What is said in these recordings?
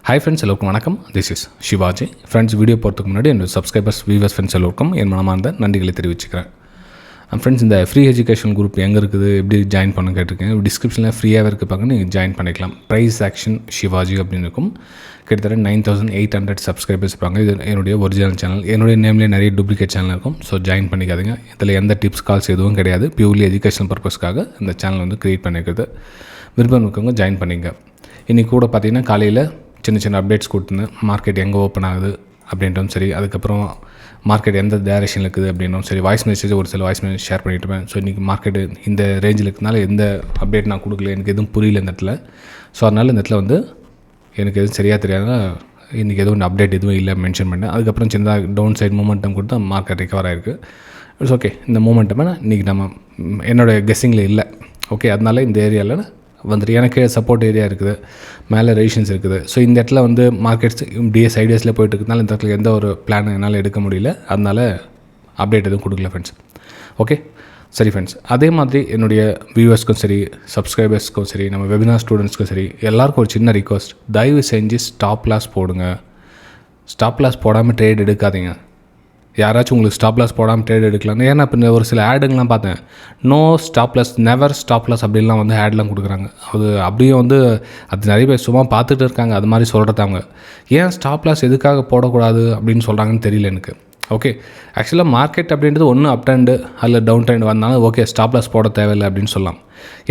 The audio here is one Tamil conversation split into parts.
ஹாய் ஃப்ரெண்ட்ஸ், எல்லோருக்கும் வணக்கம். This is Shivaji. Friends, video போகிறதுக்கு முன்னாடி என்னோட சப்ஸ்கிரைபர்ஸ், வியூவர்ஸ், ஃப்ரெண்ட்ஸ் எல்லோருக்கும் என் மனமார்ந்த நன்றிகளை தெரிவிச்சுக்கிறேன். ஃப்ரெண்ட்ஸ், இந்த ஃப்ரீ எஜுகேஷன் குரூப் எங்கே இருக்குது, எப்படி ஜாயின் பண்ண கேட்டிருக்கேன். டிஸ்கிரிப்ஷனில் ஃப்ரீயாகவே இருப்பாங்க, நீங்கள் ஜாயின் பண்ணிக்கலாம். ப்ரைஸ் ஆக்ஷன் சிவாஜி அப்படின்னு இருக்கும். கிட்டத்தட்ட 9800 சப்ஸ்கிரைபர்ஸ் இருப்பாங்க. இது என்னுடைய ஒரிஜினல் சேனல். என்னுடைய நேம்லேயே நிறைய டூப்ளிகேட் சேனல் இருக்கும். ஸோ ஜாயின் பண்ணிக்காதீங்க. இதில் எந்த டிப்ஸ் கால்ஸ் எதுவும் கிடையாது. பியூர்லி எஜுகேஷன் பர்பஸ்க்காக இந்த சேனல் வந்து க்ரியேட் பண்ணிக்கிறது. விருப்பம் இருக்கவங்க ஜாயின் பண்ணிங்க. இன்றைக்கி கூட பார்த்திங்கன்னா காலையில் சின்ன அப்டேட்ஸ் கொடுத்துருந்தேன். மார்க்கெட் எங்கே ஓப்பன் ஆகுது அப்படின்றும் சரி, அதுக்கப்புறம் மார்க்கெட் எந்த டைரக்ஷனில் இருக்குது அப்படின்னும் சரி, வாய்ஸ் மெசேஜ் ஒரு சில வாய்ஸ் மெசேஜ் ஷேர் பண்ணிட்டுருப்பேன். ஸோ இன்றைக்கி மார்க்கெட்டு இந்த ரேஞ்சில் இருக்கிறதுனால எந்த அப்டேட் நான் கொடுக்கல, எனக்கு எதுவும் புரியல இந்த இடத்துல. ஸோ அதனால் இந்த இடத்துல வந்து எனக்கு எதுவும் சரியாக தெரியாத இன்றைக்கி எதுவும் அப்டேட் எதுவும் இல்லை மென்ஷன் பண்ணேன். அதுக்கப்புறம் சின்னதாக டவுன் சைட் மூமெண்டம் கொடுத்து மார்க்கெட் ரிகவர் ஆகிருக்கு. It's okay. இந்த மூமெண்ட்டமே இன்றைக்கி நம்ம என்னோடய கெஸ்ஸிங்கில் இல்லை. ஓகே, அதனால இந்த ஏரியாவில் வந்துட்டு எனக்கு சப்போர்ட் ஏரியா இருக்குது, மேலே ரெசிஷன்ஸ் இருக்குது. ஸோ இந்த இடத்துல வந்து மார்க்கெட்ஸ் இப்படியே சைடேஸில் போய்ட்டு இருக்கிறதுனால இந்த இடத்துல எந்த ஒரு பிளான் என்னால் எடுக்க முடியல. அதனால் அப்டேட் எதுவும் கொடுக்கல ஃப்ரெண்ட்ஸ். ஓகே, சரி ஃப்ரெண்ட்ஸ். அதே மாதிரி என்னுடைய வியூவர்ஸ்க்கும் சரி, சப்ஸ்கிரைபர்ஸ்க்கும் சரி, நம்ம வெபினார் ஸ்டூடெண்ட்ஸ்க்கும் சரி, எல்லாருக்கும் ஒரு சின்ன ரிக்வஸ்ட். தயவு செஞ்சு ஸ்டாப் லாஸ் போடுங்க. ஸ்டாப் லாஸ் போடாமல் ட்ரேட் எடுக்காதீங்க. யாராச்சும் உங்களுக்கு ஸ்டாப் லாஸ் போடாமல் ட்ரேட் எடுக்கலாம். ஏன்னா இப்போ இந்த ஒரு சில ஆடுங்கெலாம் பார்த்தேன், no stop loss, never stop loss அப்படின்லாம் வந்து ஆட்லாம் கொடுக்குறாங்க. அது அப்படியே வந்து அது நிறைய பேர் சும்மா பார்த்துட்டு இருக்காங்க. அது மாதிரி சொல்கிறதாங்க. ஏன் ஸ்டாப் லாஸ் எதுக்காக போடக்கூடாது அப்படின்னு சொல்கிறாங்கன்னு தெரியல எனக்கு. ஓகே, ஆக்சுவலாக மார்க்கெட் அப்படின்றது ஒன்று அப் ட்ரெண்டு அல்ல டவுன் ட்ரெண்ட் வந்தாலும் ஓகே, ஸ்டாப் லாஸ் போட தேவையில்லை அப்படின்னு சொல்லலாம்.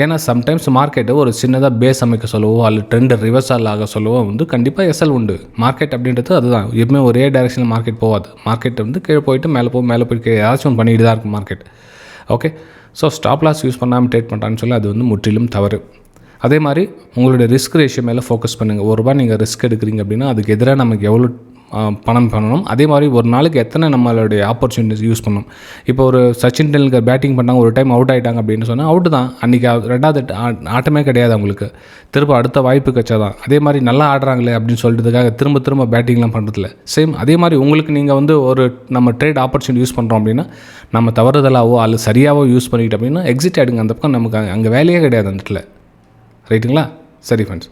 ஏன்னா சம்டைம்ஸ் மார்க்கெட்டு ஒரு சின்னதாக பேஸ் அமைக்க சொல்லவோ அல்ல ட்ரெண்டு ரிவர்சல் ஆக சொல்லவோ வந்து கண்டிப்பாக எஸ்எல் உண்டு. மார்க்கெட் அப்படின்றது அதுதான். எப்பவுமே ஒரே டைரெக்ஷனில் மார்க்கெட் போகாது. மார்க்கெட் வந்து கீழே போயிட்டு மேலே போயிட்டு ஏதாச்சும் ஒன்று பண்ணிட்டு தான் இருக்கும் market. Okay, so stop loss use பண்ணாமல் ட்ரேட் பண்ணுறான்னு சொல்லி அது வந்து முற்றிலும் தவறு. அதே மாதிரி உங்களுடைய ரிஸ்க் ரேஷியோ மேலே ஃபோக்கஸ் பண்ணுங்கள். ஒரு ரூபாய் நீங்கள் ரிஸ்க் எடுக்கிறீங்க அப்படின்னா அதுக்கு எதிராக நமக்கு எவ்வளோ பணம் பண்ணணும். அதே மாதிரி ஒரு நாளைக்கு எத்தனை நம்மளுடைய ஆப்பர்ச்சுனிட்டிஸ் யூஸ் பண்ணணும். இப்போ ஒரு சச்சின் டெண்டுல்கர் பேட்டிங் பண்ணாங்க, ஒரு டைம் அவுட் ஆகிட்டாங்க அப்படின்னு சொன்னால் அவுட்டு தான். அன்றைக்கி ரெண்டாவது ஆட்டமே கிடையாது அவங்களுக்கு. திரும்ப அடுத்த வாய்ப்பு கச்சா தான். அதே மாதிரி நல்லா ஆடுறாங்களே அப்படின்னு சொல்கிறதுக்காக திரும்ப பேட்டிங்லாம் பண்ணுறதில்ல. சேம் அதே மாதிரி உங்களுக்கு நீங்கள் வந்து ஒரு நம்ம ட்ரேட் ஆப்பர்ச்சுனிட்டி யூஸ் பண்ணுறோம் அப்படின்னா நம்ம தவறுதலாவோ அல்லது சரியாகவோ யூஸ் பண்ணிக்கிட்டு அப்படின்னா எக்ஸிட் ஆகிடுங்க. அந்த பக்கம் நமக்கு அங்கே வேலையே கிடையாது அந்த இடத்துல. ரைட்டுங்களா? சரி ஃப்ரெண்ட்ஸ்,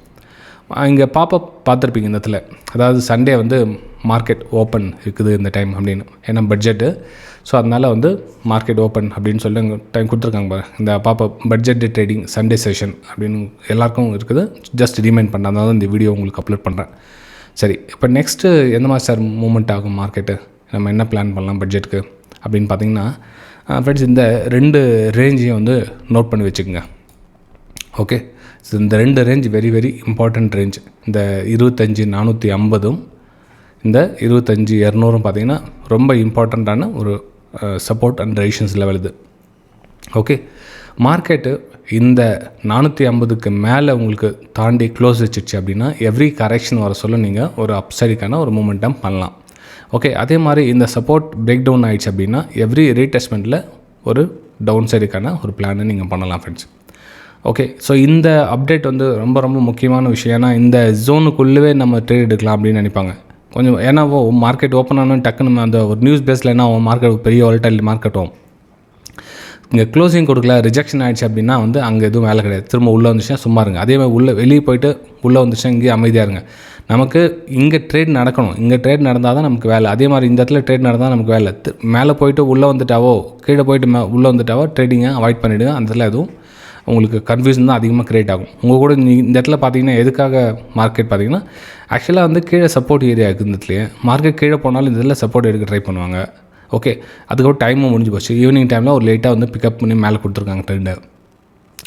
இங்கே பாப்பப் பார்த்துருப்பீங்க இந்த இடத்துல. அதாவது சண்டே வந்து மார்க்கெட் ஓப்பன் இருக்குது இந்த டைம் அப்படின்னு. ஏன்னா பட்ஜெட்டு. ஸோ அதனால் வந்து மார்க்கெட் ஓப்பன் அப்படின்னு சொல்லி டைம் கொடுத்துருக்காங்க பாரு. இந்த pop-up budget trading Sunday session அப்படின்னு எல்லாருக்கும் இருக்குது. ஜஸ்ட் ரிமைண்ட் பண்ண, அதனால இந்த வீடியோ உங்களுக்கு அப்லோட் பண்ணுறேன். சரி, இப்போ நெக்ஸ்ட்டு எந்த மாதிரி சார் மூவ்மெண்ட் ஆகும் மார்க்கெட்டு, நம்ம என்ன பிளான் பண்ணலாம் பட்ஜெட்டுக்கு அப்படின்னு பார்த்தீங்கன்னா ஃப்ரெண்ட்ஸ், இந்த 2 ரேஞ்சையும் வந்து நோட் பண்ணி வச்சுக்கோங்க. ஓகே, ஸோ இந்த 2 ரேஞ்ச் வெரி இம்பார்ட்டண்ட் ரேஞ்ச். இந்த 25,450 இந்த 25,200 பார்த்திங்கன்னா ரொம்ப இம்பார்ட்டண்ட்டான ஒரு சப்போர்ட் அண்ட் ரெசிஸ்டன்ஸ் லெவல் இது. ஓகே, மார்க்கெட்டு இந்த 450க்கு மேலே உங்களுக்கு தாண்டி க்ளோஸ் வச்சிடுச்சு அப்படின்னா எவ்ரி கரெக்ஷன் வர சொல்ல நீங்கள் ஒரு அப்சைடுக்கான ஒரு மூமெண்டம் பண்ணலாம். ஓகே, அதே மாதிரி இந்த சப்போர்ட் பிரேக் டவுன் ஆகிடுச்சு அப்படின்னா எவ்ரி ரீடெஸ்ட்மெண்ட்டில் ஒரு டவுன் சைடுக்கான ஒரு பிளானை நீங்கள் பண்ணலாம் ஃப்ரெண்ட்ஸ். ஓகே, ஸோ இந்த அப்டேட் வந்து ரொம்ப முக்கியமான விஷயம். ஏன்னா இந்த ஜோனுக்குள்ளே நம்ம ட்ரேட் எடுக்கலாம் அப்படின்னு நினைப்பாங்க கொஞ்சம். ஏன்னா மார்க்கெட் ஓப்பன் ஆனால் டக்குன்னு அந்த ஒரு நியூஸ் பேஸில் என்ன மார்க்கெட் பெரிய வாலடைல் மார்க்கெட் ஆகும். இங்கே க்ளோசிங் கொடுக்கல, ரிஜெக்ஷன் ஆகிடுச்சு அப்படின்னா வந்து அங்கே எதுவும் வேலை கிடையாது. திரும்ப உள்ளே வந்துச்சுன்னா சும்மா இருங்க. அதே மாதிரி வெளியே போயிட்டு உள்ளே வந்துச்சுன்னா இங்கேயே அமைதியாக இருங்க. நமக்கு இங்கே ட்ரேட் நடக்கணும். இங்கே ட்ரேட் நடந்தால் தான் நமக்கு வேலை. அதே மாதிரி இந்த இடத்துல ட்ரேட் நடந்தால் நமக்கு வேலை. மேலே போயிட்டு உள்ளே வந்துட்டாவோ கீழே போயிட்டு உள்ளே வந்துட்டாவோ ட்ரேடிங்கை அவாய்ட் பண்ணிவிடுங்க. அந்த இடத்துல எதுவும் உங்களுக்கு கன்ஃபியூஷன் தான் அதிகமாக க்ரியேட் ஆகும். உங்கள் கூட இந்த இடத்துல பார்த்தீங்கன்னா எதுக்காக மார்க்கெட் பார்த்தீங்கன்னா ஆக்சுவலாக வந்து கீழே சப்போர்ட் ஏரியா இருக்குது. இந்த இடத்துலையே மார்க்கெட் கீழே போனாலும் இந்த இதில் சப்போர்ட் எடுக்க ட்ரை பண்ணுவாங்க. ஓகே, அதுக்கப்புறம் டைமும் முடிஞ்சு போச்சு. ஈவினிங் டைமில் ஒரு லேட்டாக வந்து பிக்கப் பண்ணி மேலே கொடுத்துருக்காங்க ட்ரெண்டை.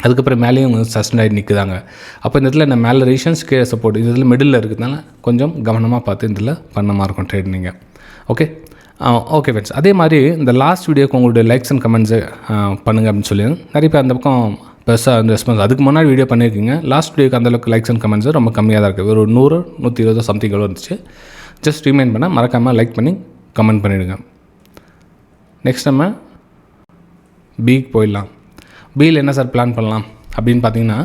அதுக்கப்புறம் மேலேயும் வந்து சஸ்டெண்ட் ஆகி நிற்குதாங்க. அப்போ இந்த இடத்துல நான் மேலே ரீசன்ஸ் கீழே சப்போர்ட் இந்த இதில் மிடில் இருக்கிறதுனால கொஞ்சம் கவனமாக பார்த்து இதில் பண்ணமாக இருக்கும் ட்ரேட் நீங்கள். ஓகே ஃப்ரெண்ட்ஸ், அதே மாதிரி இந்த லாஸ்ட் வீடியோக்கு உங்களுடைய லைக்ஸ் அண்ட் கமெண்ட்ஸு பண்ணுங்கள் அப்படின்னு சொல்லி நிறைய பேர் அந்த பக்கம் பெருசாக அந்த ரெஸ்பான்ஸ். அதுக்கு முன்னாடி வீடியோ பண்ணியிருக்கீங்க. லாஸ்ட் வீடியோக்கு அந்தளவுக்கு லைக்ஸ் அண்ட் கமெண்ட்ஸு ரொம்ப கம்மியாக தான் இருக்குது. ஒரு 100-120 சம்திங் எவ்வளோ இருந்துச்சு. ஜஸ்ட் ரிமைண்ட் பண்ணால் மறக்காமல் லைக் பண்ணி கமெண்ட் பண்ணிவிடுங்க. நெக்ஸ்ட் நம்ம பிக்கு போயிடலாம். பியில் என்ன சார் பிளான் பண்ணலாம் அப்படின்னு பார்த்தீங்கன்னா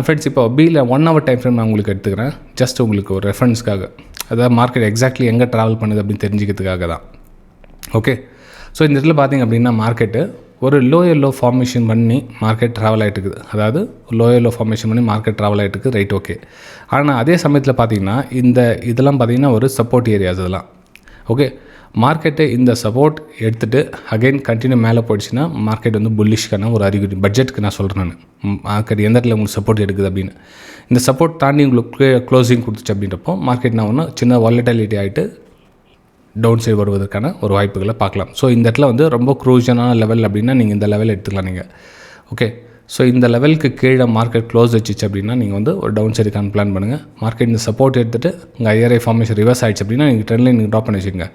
ஃப்ரெண்ட்ஸ், இப்போ பியில் 1 hour டைம் ஃப்ரேம் நான் உங்களுக்கு எடுத்துக்கிறேன். ஜஸ்ட் உங்களுக்கு ஒரு ரெஃபரன்ஸ்க்காக, அதாவது மார்க்கெட் எக்ஸாக்ட்லி எங்கே ட்ராவல் பண்ணுது அப்படின்னு தெரிஞ்சுக்கிறதுக்காக தான். ஓகே, ஸோ இந்த இடத்துல பார்த்திங்க அப்படின்னா மார்க்கெட்டு ஒரு லோ எல்லோ ஃபார்மேஷன் பண்ணி மார்க்கெட் ட்ராவல் ஆகிட்டு இருக்குது. அதாவது லோ எல்லோ ஃபார்மேஷன் பண்ணி மார்க்கெட் ட்ராவல் ஆகிட்டு இருக்குது, ரைட், ஓகே. ஆனால் அதே சமயத்தில் பார்த்திங்கன்னா இதெல்லாம் பார்த்திங்கன்னா ஒரு சப்போர்ட் ஏரியாஸ் இதெல்லாம். ஓகே, மார்க்கெட்டு இந்த சப்போர்ட் எடுத்துகிட்டு அகைன் கண்டினியூ மேலே போயிடுச்சுன்னா மார்க்கெட் வந்து புல்லிஷ்க்கான ஒரு அறிகுறி. பட்ஜெட்டுக்கு நான் சொல்கிறேன், நான் மார்க்கெட் எந்த இடத்துல உங்களுக்கு சப்போர்ட் எடுக்குது அப்படின்னு. இந்த சப்போர்ட் தாண்டி உங்களுக்கு க்ளோசிங் கொடுத்துச்சு அப்படின்றப்போ மார்க்கெட் நான் ஒன்று சின்ன வாலட்டிலிட்டி ஆகிட்டு டவுன் சைடு வருவதற்கான ஒரு வாய்ப்புகளை பார்க்கலாம். ஸோ இந்த இடத்துல வந்து ரொம்ப க்ரூஷனான லெவல் அப்படின்னா நீங்கள் இந்த லெவல் எடுத்துக்கலாம் நீங்கள். ஓகே, ஸோ இந்த லெவலுக்கு கீழே மார்க்கெட் க்ளோஸ் வச்சிச்சு அப்படின்னா நீங்கள் வந்து ஒரு டவுன் சைடுக்கான பிளான் பண்ணுங்கள். மார்க்கெட் இந்த சப்போர்ட் எடுத்துகிட்டு உங்கள் ஐஆர்ஐ ஃபார்மேஷன் ரிவர்ஸ் ஆகிடுச்சு அப்படின்னா நீங்கள் ட்ரெண்ட் லைன் நீங்கள் ட்ராப் பண்ணி வச்சுக்கோங்க.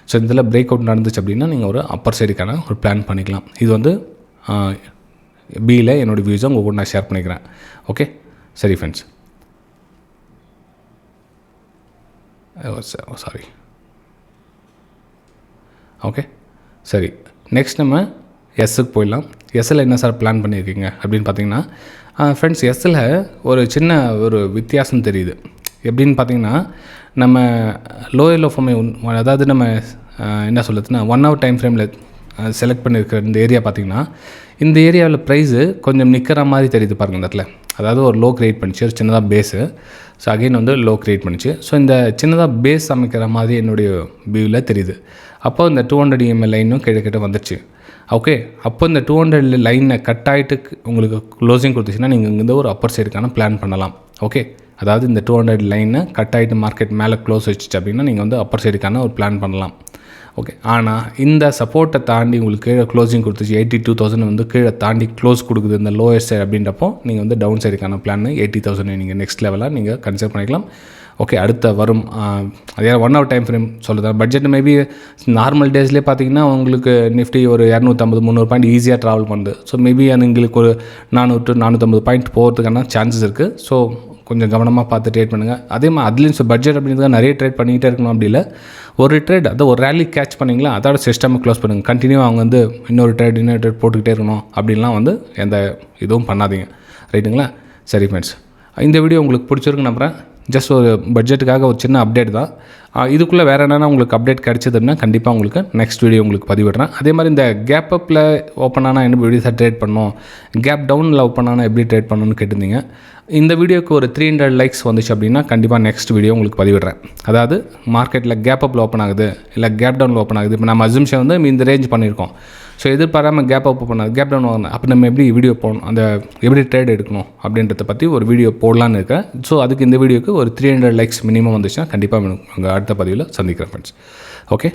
ஸோ இதில் பிரேக் அவுட் நடந்துச்சு அப்படின்னா நீங்கள் ஒரு அப்பர் சைடுக்கான ஒரு பிளான் பண்ணிக்கலாம். இது வந்து பியில் என்னோடய வியூஸை உங்கள் கூட நான் ஷேர் பண்ணிக்கிறேன். ஓகே, சரி ஃப்ரெண்ட்ஸ், சாரி. ஓகே, சரி, நெக்ஸ்ட் நம்ம எஸ்ஸுக்கு போயிடலாம். எஸ்ஸில் என்ன சார் பிளான் பண்ணியிருக்கீங்க அப்படின்னு பார்த்தீங்கன்னா ஃப்ரெண்ட்ஸ், எஸ்ஸில் ஒரு சின்ன ஒரு வித்தியாசம் தெரியுது. எப்படின்னு பார்த்தீங்கன்னா நம்ம லோ எல்லோ ஃபார்மே அதாவது நம்ம என்ன சொல்லுதுன்னா 1 hour டைம் ஃப்ரேமில் செலக்ட் பண்ணியிருக்கிற இந்த ஏரியா பார்த்திங்கன்னா இந்த ஏரியாவில் ப்ரைஸு கொஞ்சம் நிற்கிற மாதிரி தெரியுது பாருங்கள் இந்த இடத்துல. அதாவது ஒரு லோ க்ரியேட் பண்ணிச்சு, ஒரு சின்னதாக பேஸு. ஸோ அகைன் வந்து லோ க்ரியேட் பண்ணிச்சு. ஸோ இந்த சின்னதாக பேஸ் அமைக்கிற மாதிரி என்னுடைய வியூவில் தெரியுது. அப்போ இந்த 200 EMA லைனும் கிட்ட வந்துடுச்சு. ஓகே, அப்போ இந்த 200 லைனை கட் ஆகிட்டு உங்களுக்கு க்ளோசிங் கொடுத்துச்சுன்னா நீங்கள் இங்கேருந்து ஒரு அப்பர் சைடுக்கான பிளான் பண்ணலாம். ஓகே, அதாவது இந்த 200 லைனை கட் ஆகிட்டு மார்க்கெட் மேலே க்ளோஸ் வச்சிச்சு அப்படின்னா நீங்கள் வந்து அப்பர் சைடுக்கான ஒரு பிளான் பண்ணலாம். ஓகே, ஆனால் இந்த சப்போர்ட்டை தாண்டி உங்களுக்கு கீழே க்ளோசிங் கொடுத்துச்சு 82,000 வந்து கீழே தாண்டி க்ளோஸ் கொடுக்குது இந்த லோயர் சைடு அப்படின்றப்போ நீங்கள் வந்து டவுன் சைடுக்கான பிளான் 80,000 நீங்கள் நெக்ஸ்ட் லெவலாக நீங்கள் கன்சிடர் பண்ணிக்கலாம். ஓகே, அடுத்த வரும் அதே 1 hour டைம் ஃப்ரேம் சொல்லுதான். பட்ஜெட் மேபி நார்மல் டேஸ்லேயே பார்த்தீங்கன்னா உங்களுக்கு நிஃப்டி ஒரு 250-300 பாயிண்ட் ஈஸியாக ட்ராவல் பண்ணுது. ஸோ மேபி உங்களுக்கு ஒரு 400-450 பாயிண்ட் போகிறதுக்கான சான்சஸ் இருக்குது. ஸோ கொஞ்சம் கவனமாக பார்த்து ட்ரேட் பண்ணுங்கள். அதே மாதிரி அதுலேயும் பட்ஜெட் அப்படின்றத நிறைய ட்ரேட் பண்ணிக்கிட்டே இருக்கணும். அப்படி இல்லை, ஒரு ட்ரேட் அதை ஒரு ரேலி கேட்ச் பண்ணிங்களா அதோட சிஸ்டமை க்ளோஸ் பண்ணுங்கள். கண்டினியூ அவங்க வந்து இன்னொரு ட்ரேட் போட்டுக்கிட்டே இருக்கணும் அப்படின்லாம் வந்து எந்த இதுவும் பண்ணாதீங்க, ரைட்டுங்களா? சரி ஃப்ரெண்ட்ஸ், இந்த வீடியோ உங்களுக்கு பிடிச்சிருக்கு நம்புகிறேன். ஜஸ்ட் ஒரு பட்ஜெட்டுக்காக ஒரு சின்ன அப்டேட் தான். இதுக்குள்ளே வேறு என்னென்னா உங்களுக்கு அப்டேட் கிடச்சது அப்படின்னா கண்டிப்பாக உங்களுக்கு நெக்ஸ்ட் வீடியோ உங்களுக்கு பதிவிடுறேன். அதே மாதிரி இந்த கேப் அப்பில் ஓப்பன் ஆனால் என்ன எப்படி சார் ட்ரேட் பண்ணணும், கேப் டவுனில் ஓப்பன் ஆனால் எப்படி ட்ரேட் பண்ணணும்னு கேட்டிருந்தீங்க. இந்த வீடியோக்கு ஒரு 300 லைக்ஸ் வந்துச்சு அப்படின்னா கண்டிப்பாக நெக்ஸ்ட் வீடியோ உங்களுக்கு பதிவிடுறேன். அதாவது மார்க்கெட்டில் கேப் அப்பில் ஓப்பன் ஆகுது இல்லை கேப் டவுனில் ஓப்பன் ஆகுது. இப்போ நம்ம அசம்ஷன் வந்து இந்த ரேஞ்ச் பண்ணியிருக்கோம். ஸோ எதிர்பாராமல் கேப் அப் பண்ணாது, கேப் டவுன் ஆகணும். அப்போ நம்ம எப்படி வீடியோ போடணும், அந்த எப்படி ட்ரேட் எடுக்கணும் அப்படின்றத பற்றி ஒரு வீடியோ போடலான்னு இருக்கேன். ஸோ அதுக்கு இந்த வீடியோக்கு ஒரு 300 லைக்ஸ் மினிமம் வந்துச்சுன்னா கண்டிப்பாக உங்கள் அடுத்த பதிவில் சந்திக்கிறேன் ஃப்ரெண்ட்ஸ். ஓகே.